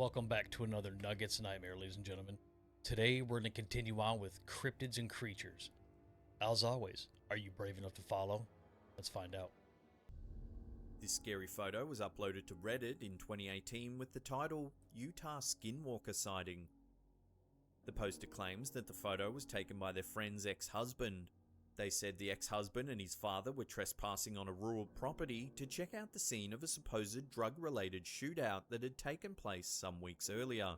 Welcome back to another Nuggets Nightmare, ladies and gentlemen. Today we're going to continue on with Cryptids and Creatures. As always, are you brave enough to follow? Let's find out. This scary photo was uploaded to Reddit in 2018 with the title, Utah Skinwalker Sighting. The poster claims that the photo was taken by their friend's ex-husband. They said the ex-husband and his father were trespassing on a rural property to check out the scene of a supposed drug-related shootout that had taken place some weeks earlier.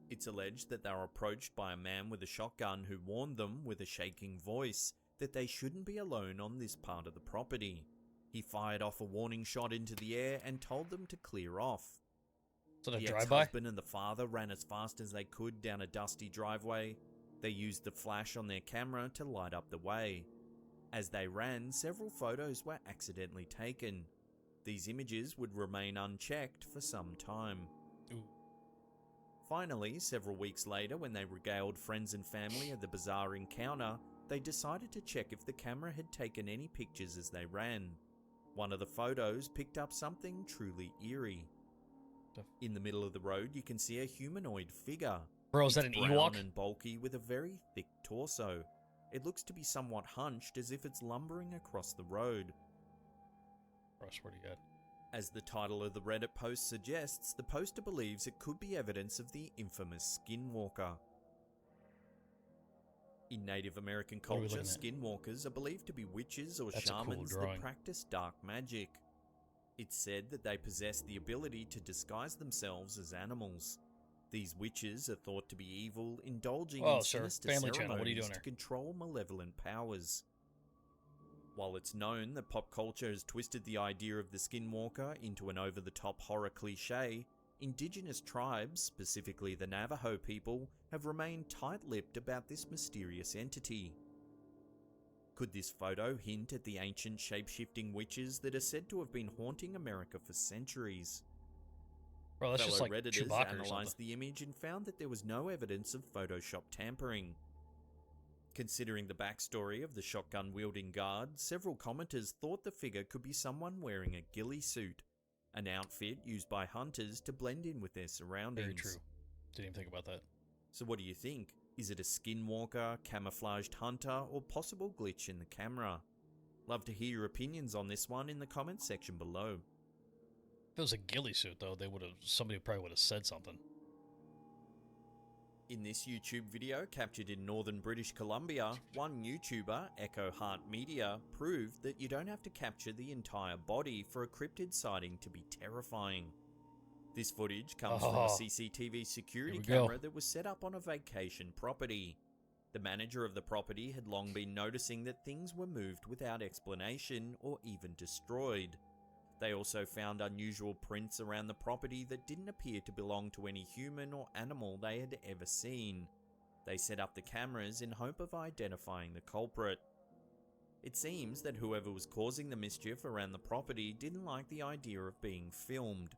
It's alleged that they were approached by a man with a shotgun who warned them with a shaking voice that they shouldn't be alone on this part of the property. He fired off a warning shot into the air and told them to clear off. So the ex-husband and the father ran as fast as they could down a dusty driveway. They used the flash on their camera to light up the way. As they ran, several photos were accidentally taken. These images would remain unchecked for some time. Ooh. Finally, several weeks later, when they regaled friends and family of the bizarre encounter, they decided to check if the camera had taken any pictures as they ran. One of the photos picked up something truly eerie. In the middle of the road, you can see a humanoid figure. Bro, is that an Ewok? And bulky with a very thick torso. It looks to be somewhat hunched as if it's lumbering across the road. Bro, I swear to God. As the title of the Reddit post suggests, the poster believes it could be evidence of the infamous Skinwalker. In Native American culture, skinwalkers are believed to be witches or shamans that practice dark magic. It's said that they possess the ability to disguise themselves as animals. These witches are thought to be evil, indulging in sinister ceremonies to control malevolent powers. While it's known that pop culture has twisted the idea of the Skinwalker into an over-the-top horror cliché, indigenous tribes, specifically the Navajo people, have remained tight-lipped about this mysterious entity. Could this photo hint at the ancient shape-shifting witches that are said to have been haunting America for centuries? Bro, that's just like Redditors Chewbacca analysed the image and found that there was no evidence of Photoshop tampering. Considering the backstory of the shotgun-wielding guard, several commenters thought the figure could be someone wearing a ghillie suit, an outfit used by hunters to blend in with their surroundings. Very true. Didn't even think about that. So what do you think? Is it a skinwalker, camouflaged hunter, or possible glitch in the camera? Love to hear your opinions on this one in the comments section below. If it was a ghillie suit, though, somebody probably would have said something. In this YouTube video captured in northern British Columbia, one YouTuber, Echo Heart Media, proved that you don't have to capture the entire body for a cryptid sighting to be terrifying. This footage comes from a CCTV security camera that was set up on a vacation property. The manager of the property had long been noticing that things were moved without explanation or even destroyed. They also found unusual prints around the property that didn't appear to belong to any human or animal they had ever seen. They set up the cameras in hope of identifying the culprit. It seems that whoever was causing the mischief around the property didn't like the idea of being filmed.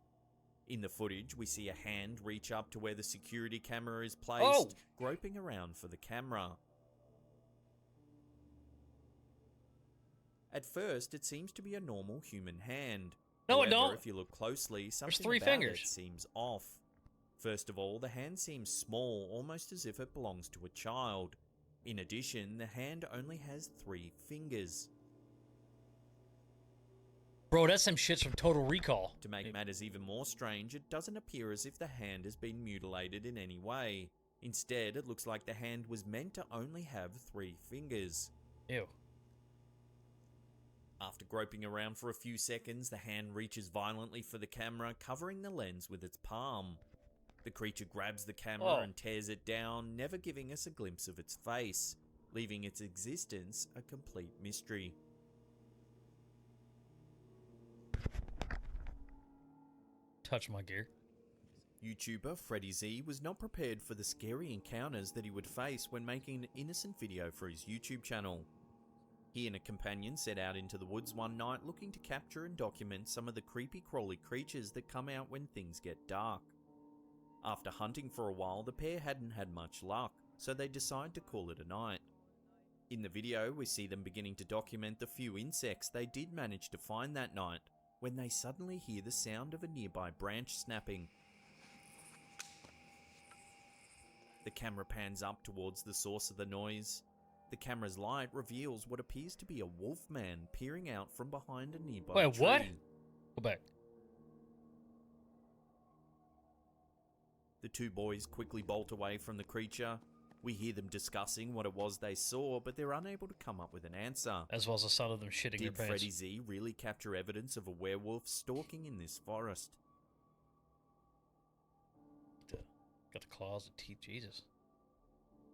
In the footage, we see a hand reach up to where the security camera is placed, groping around for the camera. At first, it seems to be a normal human hand. No, it don't. If you look closely, something There's 3 about fingers. it seems off. First of all, the hand seems small, almost as if it belongs to a child. In addition, the hand only has 3 fingers. Bro, that's some shits from Total Recall. To make matters even more strange, it doesn't appear as if the hand has been mutilated in any way. Instead, it looks like the hand was meant to only have 3 fingers. Ew. After groping around for a few seconds, the hand reaches violently for the camera, covering the lens with its palm. The creature grabs the camera and tears it down, never giving us a glimpse of its face, leaving its existence a complete mystery. Touch my gear. YouTuber Freddy Z was not prepared for the scary encounters that he would face when making an innocent video for his YouTube channel. He and a companion set out into the woods one night looking to capture and document some of the creepy crawly creatures that come out when things get dark. After hunting for a while, the pair hadn't had much luck, so they decide to call it a night. In the video, we see them beginning to document the few insects they did manage to find that night, when they suddenly hear the sound of a nearby branch snapping. camera pans up towards the source of the noise. The camera's light reveals what appears to be a wolf man peering out from behind a nearby Wait, tree. what? Go back. The two boys quickly bolt away from the creature. We hear them discussing what it was they saw, but they're unable to come up with an answer. As well as the sound of them shitting their Did pants. Freddy Z really capture evidence of a werewolf stalking in this forest? Got the claws and teeth, Jesus.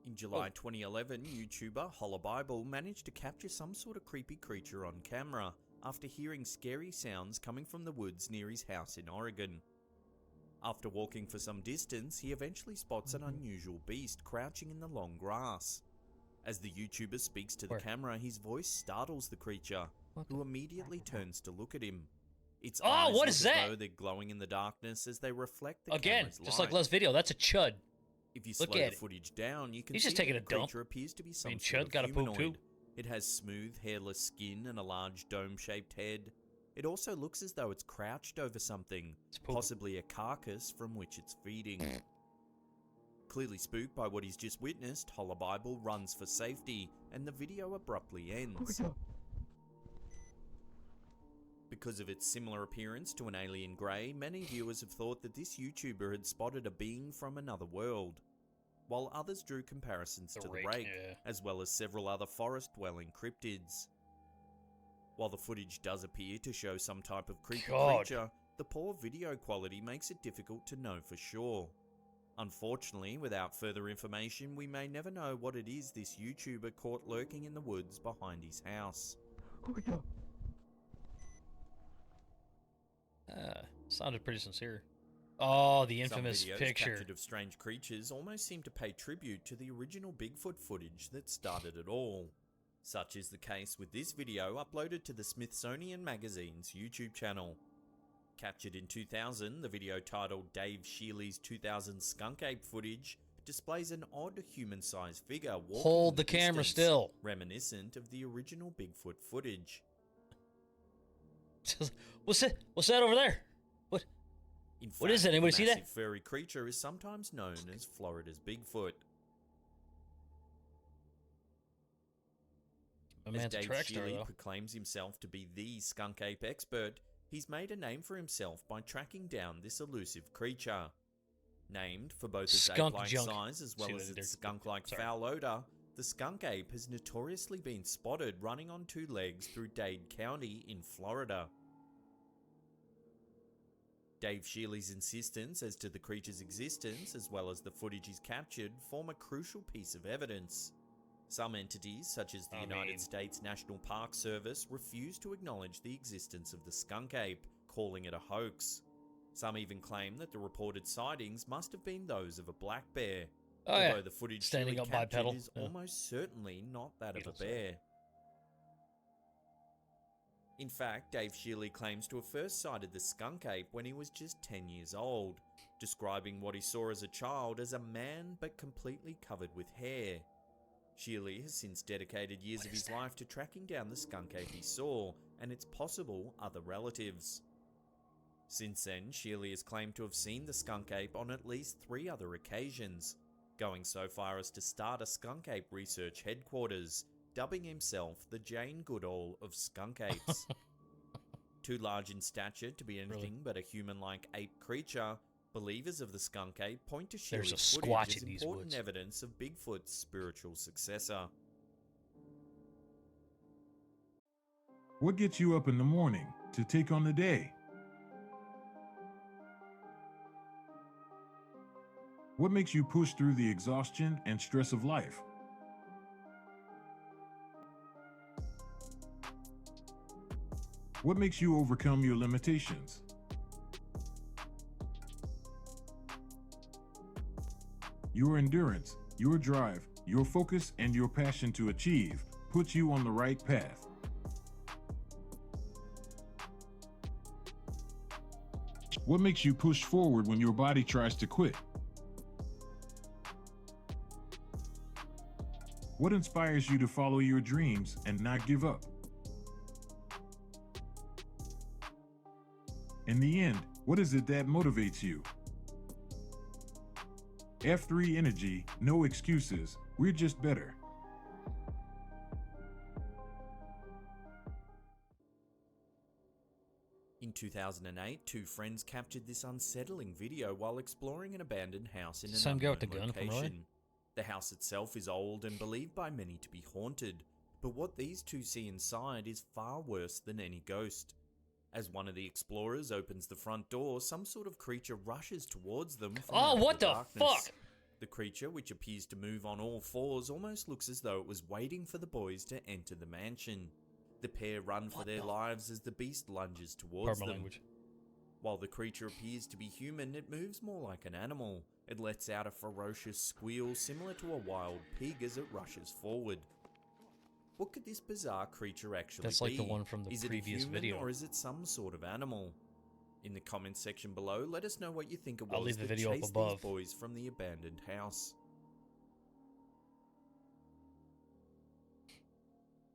In July 2011, YouTuber holobible managed to capture some sort of creepy creature on camera after hearing scary sounds coming from the woods near his house in Oregon. After walking for some distance, he eventually spots an unusual beast crouching in the long grass. As the YouTuber speaks to the camera, his voice startles the creature, who immediately turns to look at him. Its eyes what look is as that? though they're glowing in the darkness as they reflect the Again, camera's just light. like last video, that's a CHUD. If you Look slow at the it. footage down, you can He's see just taking that a the dump. creature appears to be some mean, sort Chud of got a poop humanoid. too. It has smooth, hairless skin and a large dome-shaped head. It also looks as though it's crouched over something, possibly a carcass from which it's feeding. Clearly spooked by what he's just witnessed, holobible runs for safety, and the video abruptly ends. Because of its similar appearance to an alien grey, many viewers have thought that this YouTuber had spotted a being from another world, while others drew comparisons to the rake, as well as several other forest-dwelling cryptids. While the footage does appear to show some type of creepy creature, the poor video quality makes it difficult to know for sure. Unfortunately, without further information, we may never know what it is this YouTuber caught lurking in the woods behind his house. Sounded pretty sincere. Oh, the infamous Some videos picture. captured of strange creatures almost seem to pay tribute to the original Bigfoot footage that started it all. Such is the case with this video uploaded to the Smithsonian Magazine's YouTube channel. Captured in 2000, the video titled Dave Shealy's 2000 skunk ape footage displays an odd human-sized figure walking Hold in the camera distance, still. reminiscent of the original Bigfoot footage. What's that over there? What? In fact, What is it? Anybody see the that? massive furry creature is sometimes known as Florida's Bigfoot. My As man's a Dave track star, Shealy though. proclaims himself to be the skunk ape expert, he's made a name for himself by tracking down this elusive creature. Named for both its Skunk ape-like junk. size as well See as what I did its there? skunk-like Sorry. foul odor, the skunk ape has notoriously been spotted running on two legs through Dade County in Florida. Dave Shealy's insistence as to the creature's existence, as well as the footage he's captured, form a crucial piece of evidence. Some entities, such as the United States National Park Service, refuse to acknowledge the existence of the skunk ape, calling it a hoax. Some even claim that the reported sightings must have been those of a black bear, although the footage Standing Shealy up captured bipedal. is almost certainly not that of a Beetle bear. In fact, Dave Shealy claims to have first sighted the skunk ape when he was just 10 years old, describing what he saw as a child as a man but completely covered with hair. Shealy has since dedicated years of his life to tracking down the skunk ape he saw and its possible other relatives. Since then, Shealy has claimed to have seen the skunk ape on at least 3 other occasions, going so far as to start a skunk ape research headquarters, dubbing himself the Jane Goodall of skunk apes. Too large in stature to be anything but a human-like ape creature, believers of the skunk ape point to There's a Shealy's Squatch footage as in these important woods. evidence of Bigfoot's spiritual successor. What gets you up in the morning to take on the day? What makes you push through the exhaustion and stress of life? What makes you overcome your limitations? Your endurance, your drive, your focus, and your passion to achieve puts you on the right path. What makes you push forward when your body tries to quit? What inspires you to follow your dreams and not give up? In the end, what is it that motivates you? F3 Energy, no excuses. We're just better. In 2008, two friends captured this unsettling video while exploring an abandoned house in an Some guy with unknown the gun from location. earlier? The house itself is old and believed by many to be haunted, but what these two see inside is far worse than any ghost. As one of the explorers opens the front door, some sort of creature rushes towards them from Oh, out what the the darkness. fuck? The creature, which appears to move on all fours, almost looks as though it was waiting for the boys to enter the mansion. The pair run for their lives as the beast lunges towards Pardon my them. language. While the creature appears to be human, it moves more like an animal. It lets out a ferocious squeal similar to a wild pig as it rushes forward. What could this bizarre creature actually be? That's like the one from the is previous it a human video. or is it some sort of animal? In the comments section below, let us know what you think it I'll was leave the that video up chased above. these boys from the abandoned house.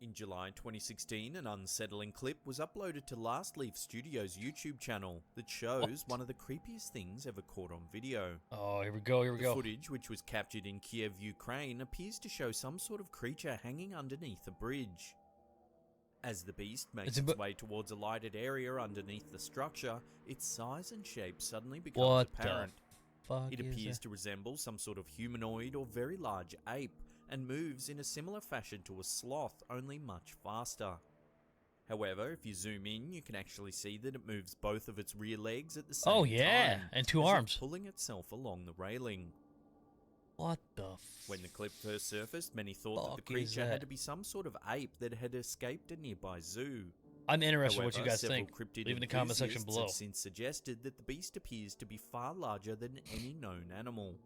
In July 2016, an unsettling clip was uploaded to Last Leaf Studios' YouTube channel that shows one of the creepiest things ever caught on video. Oh, here we go, here we The go. footage, which was captured in Kiev, Ukraine, appears to show some sort of creature hanging underneath a bridge. As the beast makes its way towards a lighted area underneath the structure, its size and shape suddenly becomes What apparent. the fuck It is appears that? to resemble some sort of humanoid or very large ape, and moves in a similar fashion to a sloth, only much faster. However, if you zoom in, you can actually see that it moves both of its rear legs at the same time. Oh yeah, and two as if arms. pulling itself along the railing. What the When the clip first surfaced, many thought that the fuck is creature that? had to be some sort of ape that had escaped a nearby zoo. I'm interested in what you However, guys several think. cryptid Leave in the comment section enthusiasts below. have since suggested that the beast appears to be far larger than any known animal.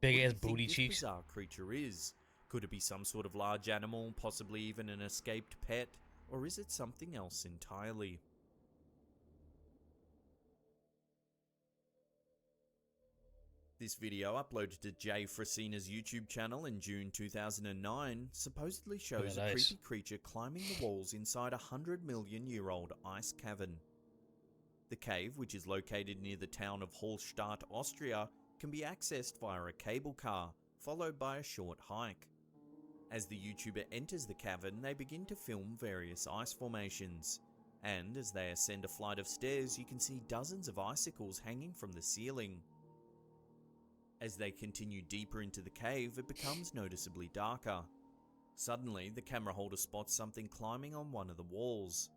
Big What ass do you think booty this cheeks. bizarre creature is? Could it be some sort of large animal, possibly even an escaped pet, or is it something else entirely? This video, uploaded to Jay Frasina's YouTube channel in June 2009, supposedly shows a nice. creepy creature climbing the walls inside a 100-million-year-old ice cavern. The cave, which is located near the town of Hallstatt, Austria, can be accessed via a cable car, followed by a short hike. As the YouTuber enters the cavern, they begin to film various ice formations, and as they ascend a flight of stairs, you can see dozens of icicles hanging from the ceiling. As they continue deeper into the cave, it becomes noticeably darker. Suddenly, the camera holder spots something climbing on one of the walls.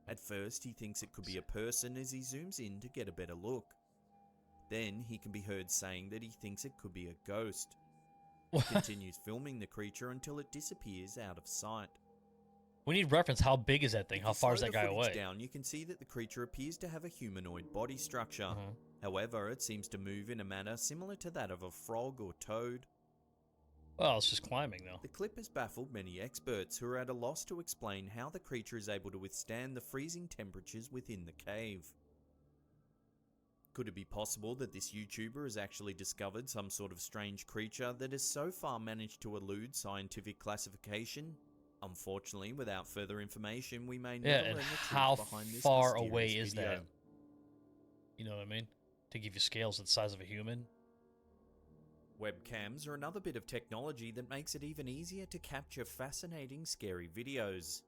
At first, he thinks it could be a person as he zooms in to get a better look. Then, he can be heard saying that he thinks it could be a ghost. He continues filming the creature until it disappears out of sight. We need reference. How big is that thing? If How you far is slow that the guy footage away? down, you can see that the creature appears to have a humanoid body structure. Mhm. However, it seems to move in a manner similar to that of a frog or toad. Well, it's just climbing though. The clip has baffled many experts who are at a loss to explain how the creature is able to withstand the freezing temperatures within the cave. Could it be possible that this YouTuber has actually discovered some sort of strange creature that has so far managed to elude scientific classification? Unfortunately, without further information, we may Yeah, never and learn the how truth behind this far mysterious away is video. that? You know what I mean? To give you scales the size of a human. Webcams are another bit of technology that makes it even easier to capture fascinating, scary videos.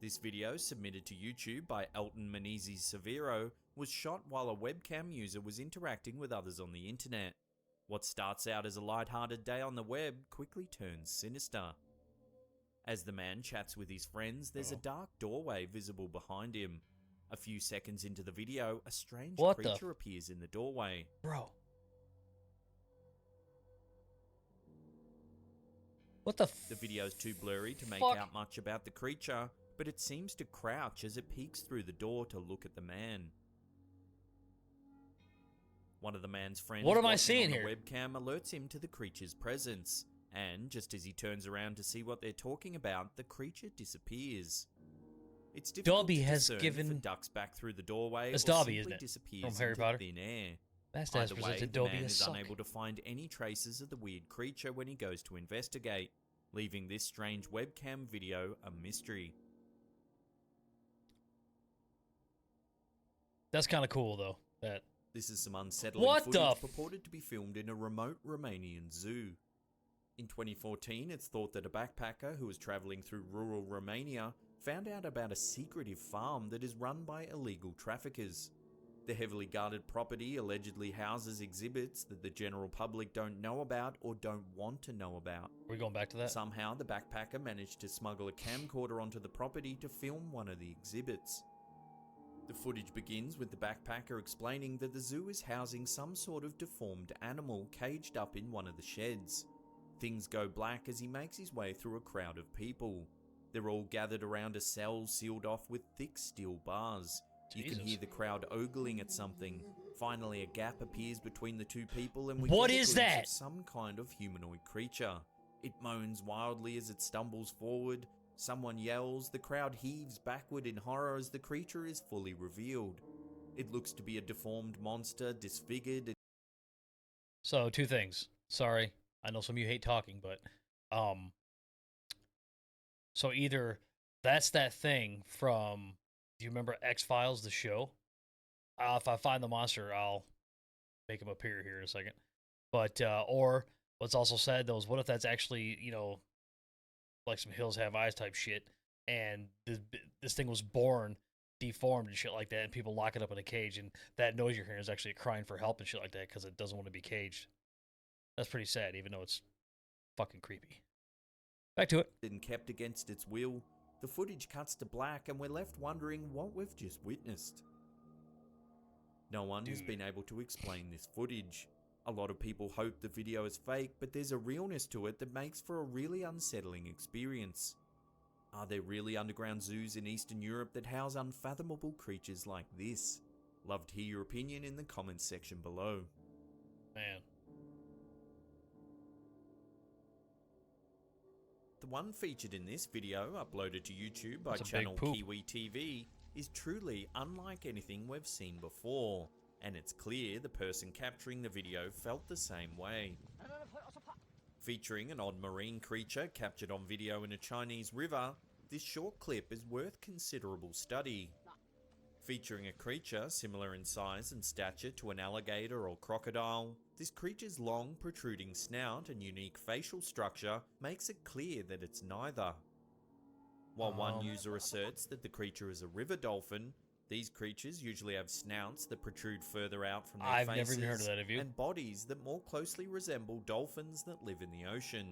This video, submitted to YouTube by Elton Menezes Severo, was shot while a webcam user was interacting with others on the internet. What starts out as a light-hearted day on the web quickly turns sinister. As the man chats with his friends, there's a dark doorway visible behind him. A few seconds into the video, a strange What the creature appears in the doorway. Bro. What the The video's too blurry to make fuck? out much about the creature, but it seems to crouch as it peeks through the door to look at the man. One of the man's friends What am I watching seeing on the here? webcam alerts him to the creature's presence, and just as he turns around to see what they're talking about, the creature disappears. It's difficult Dobby to has discern given- if it ducks back through the doorway It's or Dobby, simply isn't it? disappears From Harry into Potter? thin air. Best has Either way, presented the Dobby man as is suck. unable to find any traces of the weird creature when he goes to investigate, leaving this strange webcam video a mystery. That's kind of cool though. That The This is some unsettling What footage the purported to be filmed in a remote Romanian zoo. In 2014, it's thought that a backpacker who was travelling through rural Romania found out about a secretive farm that is run by illegal traffickers. The heavily guarded property allegedly houses exhibits that the general public don't know about or don't want to know about. Are we going back to that? Somehow, the backpacker managed to smuggle a camcorder onto the property to film one of the exhibits. The footage begins with the backpacker explaining that the zoo is housing some sort of deformed animal caged up in one of the sheds. Things go black as he makes his way through a crowd of people. They're all gathered around a cell sealed off with thick steel bars. You can hear the crowd ogling at something. Finally, a gap appears between the two people and we What get a is glimpse that? of some kind of humanoid creature. It moans wildly as it stumbles forward. Someone yells, the crowd heaves backward in horror as the creature is fully revealed. It looks to be a deformed monster, disfigured. So, two things. Sorry, I know some of you hate talking, but so either that's that thing from, do you remember X-Files, the show? If I find the monster, I'll make him appear here in a second. But or what's also said though is, what if that's actually, you know, like some hills have eyes type shit, and this thing was born deformed and shit like that, and people lock it up in a cage, and that noise you're hearing is actually crying for help and shit like that because it doesn't want to be caged. That's pretty sad, even though it's fucking creepy. Back to it. And kept against its will. The footage cuts to black and we're left wondering what we've just witnessed. No one has been able to explain this footage. A lot of people hope the video is fake, but there's a realness to it that makes for a really unsettling experience. Are there really underground zoos in Eastern Europe that house unfathomable creatures like this? Love to hear your opinion in the comments section below. Man. The one featured in this video, uploaded to YouTube by That's a channel big poop. Kiwi TV, is truly unlike anything we've seen before, and it's clear the person capturing the video felt the same way. Featuring an odd marine creature captured on video in a Chinese river, this short clip is worth considerable study. Featuring a creature similar in size and stature to an alligator or crocodile, this creature's long protruding snout and unique facial structure makes it clear that it's neither. While one user asserts that the creature is a river dolphin, these creatures usually have snouts that protrude further out from their I've faces never even heard of that, have you? and bodies that more closely resemble dolphins that live in the ocean.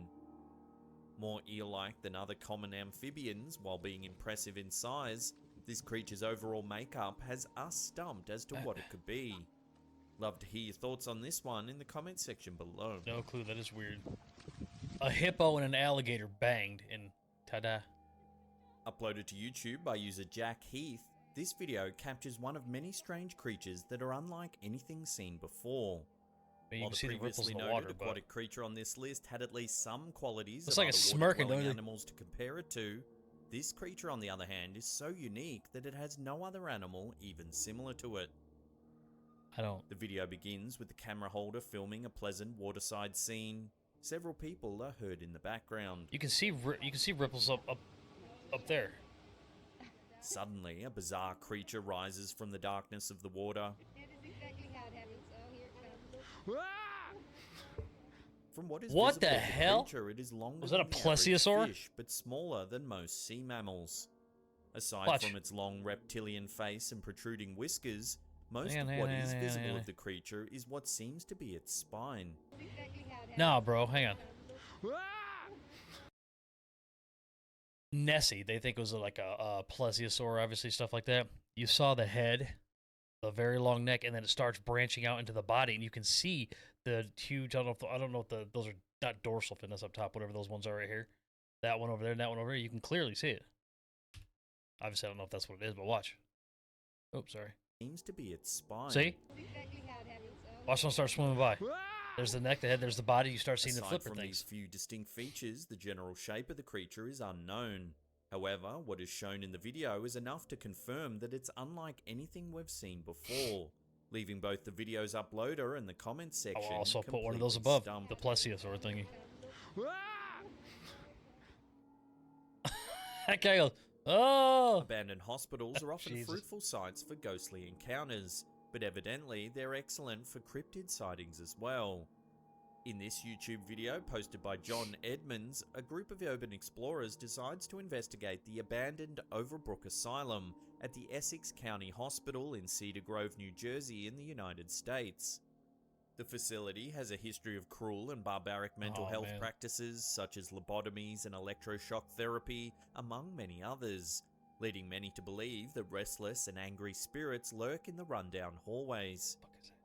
More eel-like than other common amphibians while being impressive in size, this creature's overall makeup has us stumped as to what it could be. Love to hear your thoughts on this one in the comments section below. No clue, that is weird. A hippo and an alligator banged, and ta-da. Uploaded to YouTube by user Jack Heath, this video captures one of many strange creatures that are unlike anything seen before. You While can the see the ripples previously in the noted water, aquatic creature on this list had at least some qualities It's of like a other smirking, water-dwelling don't it? animals to compare it to, this creature on the other hand is so unique that it has no other animal even similar to it. I don't. The video begins with the camera holder filming a pleasant waterside scene. Several people are heard in the background. You can see ripples up there. Suddenly, a bizarre creature rises from the darkness of the water. That is exactly how it happened, so here it comes. From what is What visible the of hell? creature, it is longer Was that a than the average plesiosaur? fish, but smaller than most sea mammals. Aside Watch. from its long reptilian face and protruding whiskers, most Hang of on, what hang is on, visible hang on. of the creature is what seems to be its spine. That's exactly how it happened. Nah, bro, hang on. Nessie, they think it was like a plesiosaur, obviously, stuff like that. You saw the head, the very long neck, and then it starts branching out into the body, and you can see the huge. I don't know if those are not dorsal fin. That's up top. Whatever those ones are right here. That one over there, and that one over here. You can clearly see it. Obviously, I don't know if that's what it is, but watch. Oops, sorry. Seems to be its spine. See? That's exactly how it happened, so Watch them start swimming by. There's the neck, the head. There's the body. You start seeing the Aside flipper from things. these few distinct features, the general shape of the creature is unknown. However, what is shown in the video is enough to confirm that it's unlike anything we've seen before, leaving both the video's uploader and the comments I section will also put one of those completely above stumped. the plesiosaur thingy. That guy goes, oh! Abandoned hospitals are often Jesus. fruitful sites for ghostly encounters, but evidently they're excellent for cryptid sightings as well. In this YouTube video posted by John Edmonds, a group of urban explorers decides to investigate the abandoned Overbrook Asylum at the Essex County Hospital in Cedar Grove, New Jersey in the United States. The facility has a history of cruel and barbaric mental health practices such as lobotomies and electroshock therapy, among many others, leading many to believe that restless and angry spirits lurk in the rundown hallways.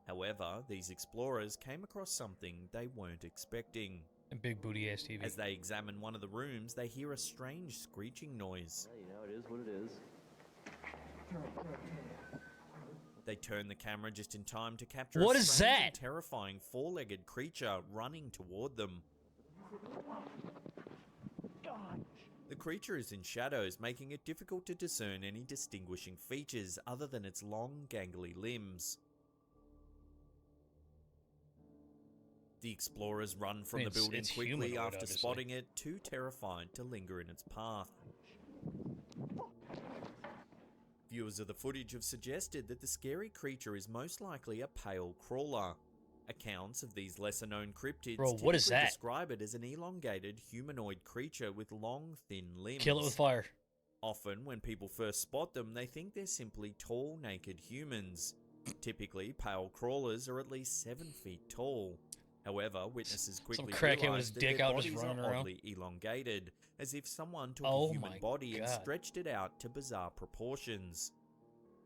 However, these explorers came across something they weren't expecting. And big booty ass TV. As they examine one of the rooms, they hear a strange screeching noise. Yeah, you know, it is what it is. They turn the camera just in time to capture What a is strange that? and terrifying four-legged creature running toward them. The creature is in shadows, making it difficult to discern any distinguishing features other than its long, gangly limbs. The explorers run from the building it's quickly humanoid, after obviously. spotting it, too terrified to linger in its path. Viewers of the footage have suggested that the scary creature is most likely a pale crawler. Accounts of these lesser-known cryptids Bro, what is typically that? describe it as an elongated humanoid creature with long, thin limbs. Kill it with fire. Often, when people first spot them, they think they're simply tall, naked humans. Typically, pale crawlers are at least 7 feet tall. However, witnesses quickly crackhead with realized his that dick their out just bodies running are around. oddly elongated, as if someone took Oh a human my body and God. stretched it out to bizarre proportions.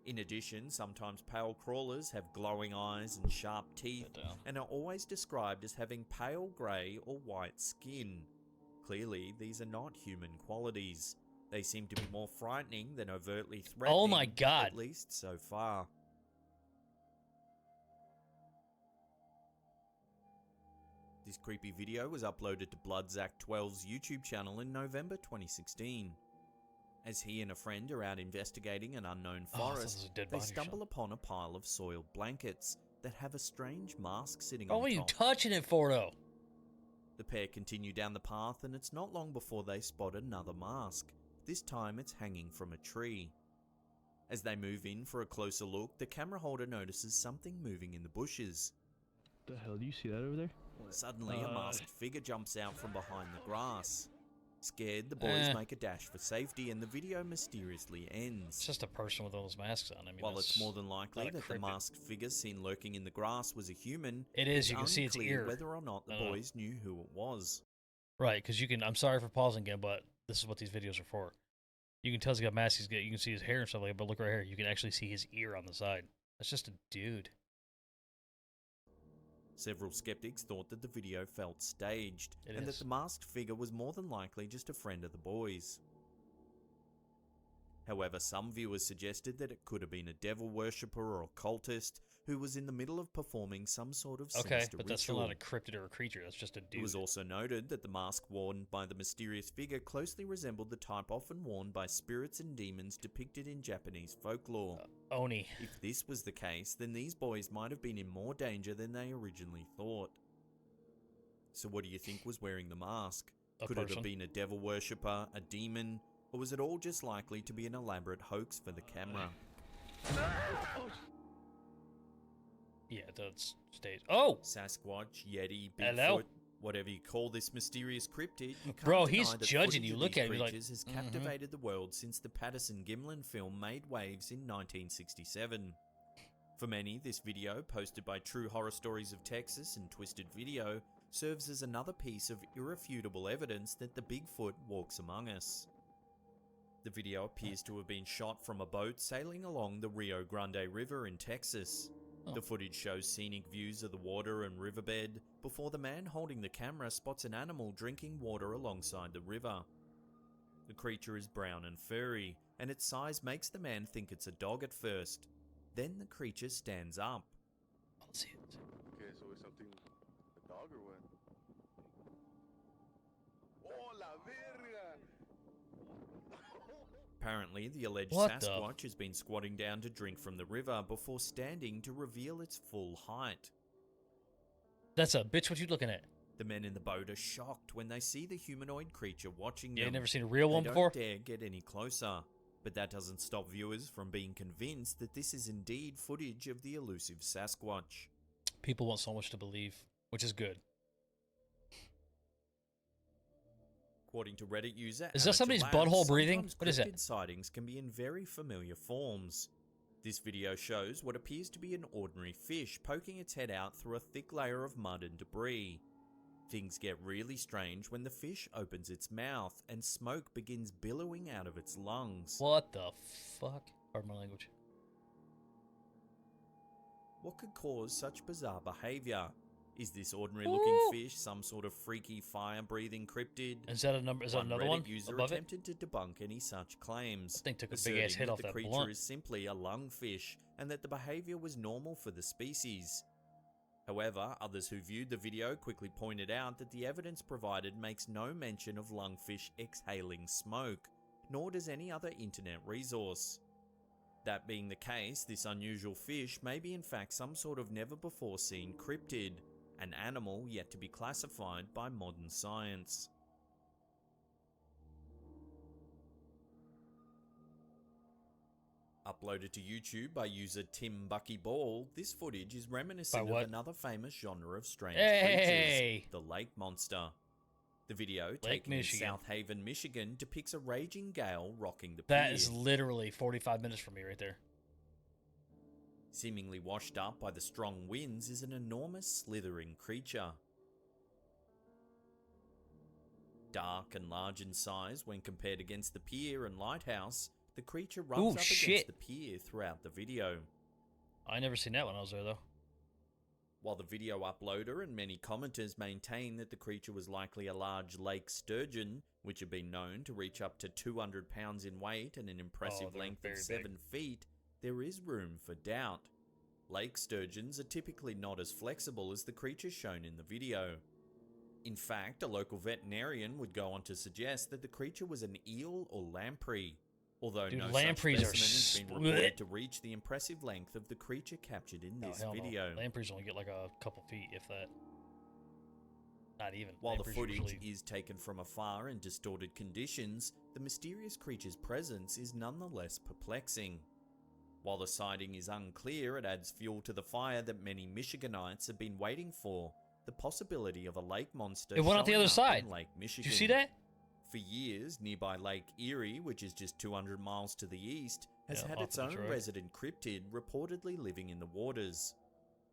In addition, sometimes pale crawlers have glowing eyes and sharp teeth, and are always described as having pale grey or white skin. Clearly, these are not human qualities. They seem to be more frightening than overtly threatening, Oh my God. at least so far. This creepy video was uploaded to Bloodzack12's YouTube channel in November 2016. As he and a friend are out investigating an unknown Oh, I thought this forest, was a dead they body or stumble something. upon a pile of soiled blankets that have a strange mask sitting Oh, on what are you top. touching it for, though? The pair continue down the path, and it's not long before they spot another mask. This time it's hanging from a tree. As they move in for a closer look, the camera holder notices something moving in the bushes. The hell, do you see that over there? Suddenly, a masked figure jumps out from behind the grass. Scared, the boys make a dash for safety, and the video mysteriously It's ends. just a person with all those masks on. I mean, While it's that's more than likely not a that the cryptid. masked figure seen lurking in the grass was a human, It is, it's you can see its unclear ear. whether or not the I don't know. boys knew who it was. Right, because you can. I'm sorry for pausing again, but this is what these videos are for. You can tell he's got masks. You can see his hair and stuff like that. But look right here. You can actually see his ear on the side. That's just a dude. Several skeptics thought that the video felt staged, It and is. that the masked figure was more than likely just a friend of the boys. However, some viewers suggested that it could have been a devil worshipper or a cultist who was in the middle of performing some sort of Okay, sinister but that's still ritual. not a cryptid or a creature. That's just a dude. It was also noted that the mask worn by the mysterious figure closely resembled the type often worn by spirits and demons depicted in Japanese folklore. Oni. If this was the case, then these boys might have been in more danger than they originally thought. So what do you think was wearing the mask? A Could it person. have been a devil worshipper, a demon, or was it all just likely to be an elaborate hoax for the camera? Yeah, that's stage. Oh, Sasquatch, Yeti, Hello? Bigfoot, whatever you call this mysterious cryptid, you can't Bro, deny he's that judging footage you. of Look these at him, like, creatures has mhm. captivated the world since the Patterson-Gimlin film made waves in 1967. For many, this video, posted by True Horror Stories of Texas and Twisted Video, serves as another piece of irrefutable evidence that the Bigfoot walks among us. The video appears to have been shot from a boat sailing along the Rio Grande River in Texas. The footage shows scenic views of the water and riverbed before the man holding the camera spots an animal drinking water alongside the river. The creature is brown and furry, and its size makes the man think it's a dog at first. Then the creature stands up. let's see it. Okay, so it's something, a dog or what? Oh, la verga! Apparently, the alleged What the- Sasquatch has been squatting down to drink from the river before standing to reveal its full height. That's a bitch. What you looking at? The men in the boat are shocked when they see the humanoid creature watching You them. ain't never seen a real one They before? don't dare get any closer. But that doesn't stop viewers from being convinced that this is indeed footage of the elusive Sasquatch. People want so much to believe, which is good. According to Reddit user, Is that somebody's Amateur Labs, butthole breathing? sometimes What is that? cryptid sightings can be in very familiar forms. This video shows what appears to be an ordinary fish poking its head out through a thick layer of mud and debris. Things get really strange when the fish opens its mouth and smoke begins billowing out of its lungs. What the fuck? Pardon my language. What could cause such bizarre behavior? Is this ordinary looking Ooh. fish some sort of freaky fire-breathing cryptid? Is that a number? Is that another Reddit one user above it? attempted to debunk any such claims. That thing took a big asserting ass hit that off the that creature blunt. is simply a lungfish and that the behavior was normal for the species. However, others who viewed the video quickly pointed out that the evidence provided makes no mention of lungfish exhaling smoke, nor does any other internet resource. That being the case, this unusual fish may be in fact some sort of never-before-seen cryptid, an animal yet to be classified by modern science. Uploaded to YouTube by user Tim Bucky Ball, this footage is reminiscent of another famous genre of strange creatures, the lake monster. The video, taken in South Haven, Michigan, depicts a raging gale rocking the pier. That is literally 45 minutes from me right there. Seemingly washed up by the strong winds is an enormous slithering creature. Dark and large in size when compared against the pier and lighthouse, the creature rubs up against the pier throughout the video. I never seen that when I was there though. While the video uploader and many commenters maintain that the creature was likely a large lake sturgeon, which have been known to reach up to 200 pounds in weight and an impressive length of 7 feet, there is room for doubt. Lake sturgeons are typically not as flexible as the creature shown in the video. In fact, a local veterinarian would go on to suggest that the creature was an eel or lamprey, although no such specimen has been reported to reach the impressive length of the creature captured in this video. No. Lampreys only get like a couple feet, if that. Not even. While Lampreys the footage usually... is taken from afar in distorted conditions, the mysterious creature's presence is nonetheless perplexing. While the sighting is unclear, it adds fuel to the fire that many Michiganites have been waiting for, the possibility of a lake monster. It went out the other side. Lake Michigan. Did you see that? For years, nearby Lake Erie, which is just 200 miles to the east, has had its own resident cryptid reportedly living in the waters.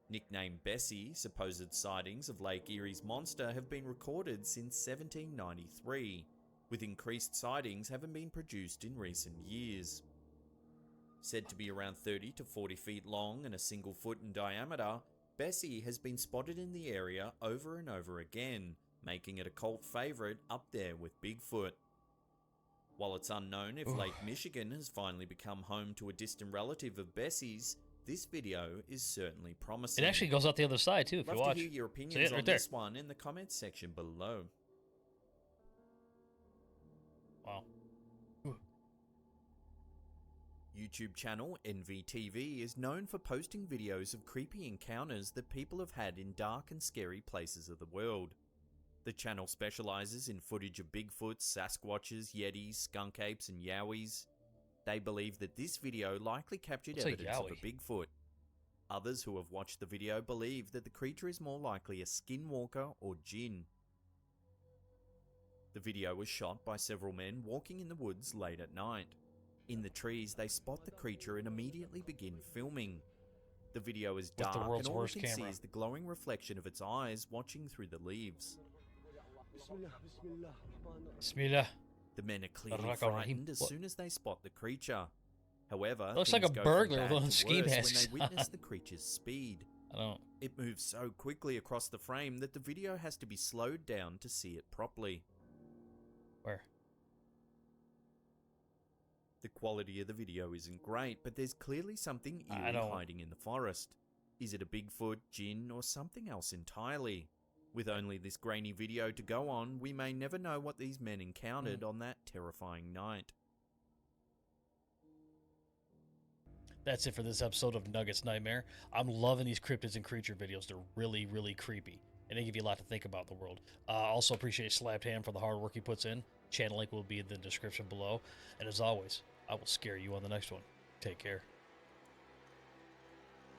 Nicknamed Bessie, supposed sightings of Lake Erie's monster have been recorded since 1793, with increased sightings having been produced in recent years. Said to be around 30 to 40 feet long and a single foot in diameter, Bessie has been spotted in the area over and over again, making it a cult favourite up there with Bigfoot. While it's unknown if Lake Michigan has finally become home to a distant relative of Bessie's, this video is certainly promising. It actually goes out the other side too, if you watch. Love to hear your opinions on this one in the comments section below. Wow. YouTube channel NVTV is known for posting videos of creepy encounters that people have had in dark and scary places of the world. The channel specializes in footage of Bigfoots, Sasquatches, Yetis, skunk apes, and Yowies. They believe that this video likely captured evidence of a Bigfoot. Others who have watched the video believe that the creature is more likely a Skinwalker or Jinn. The video was shot by several men walking in the woods late at night. In the trees, they spot the creature and immediately begin filming. The video is dark and all you can see is the glowing reflection of its eyes watching through the leaves. Bismillah. The men are clearly frightened as soon as they spot the creature. However, looks like a burglar with one ski mask when they witness the creature's speed. I It moves so quickly across the frame that the video has to be slowed down to see it properly. Where? The quality of the video isn't great, but there's clearly something eerie hiding in the forest. Is it a Bigfoot, Jinn, or something else entirely? With only this grainy video to go on, we may never know what these men encountered on that terrifying night. That's it for this episode of Nuggets Nightmare. I'm loving these cryptids and creature videos. They're really, really creepy, and they give you a lot to think about the world. Also appreciate Slapped Hand for the hard work he puts in. Channel link will be in the description below. And as always, I will scare you on the next one. Take care.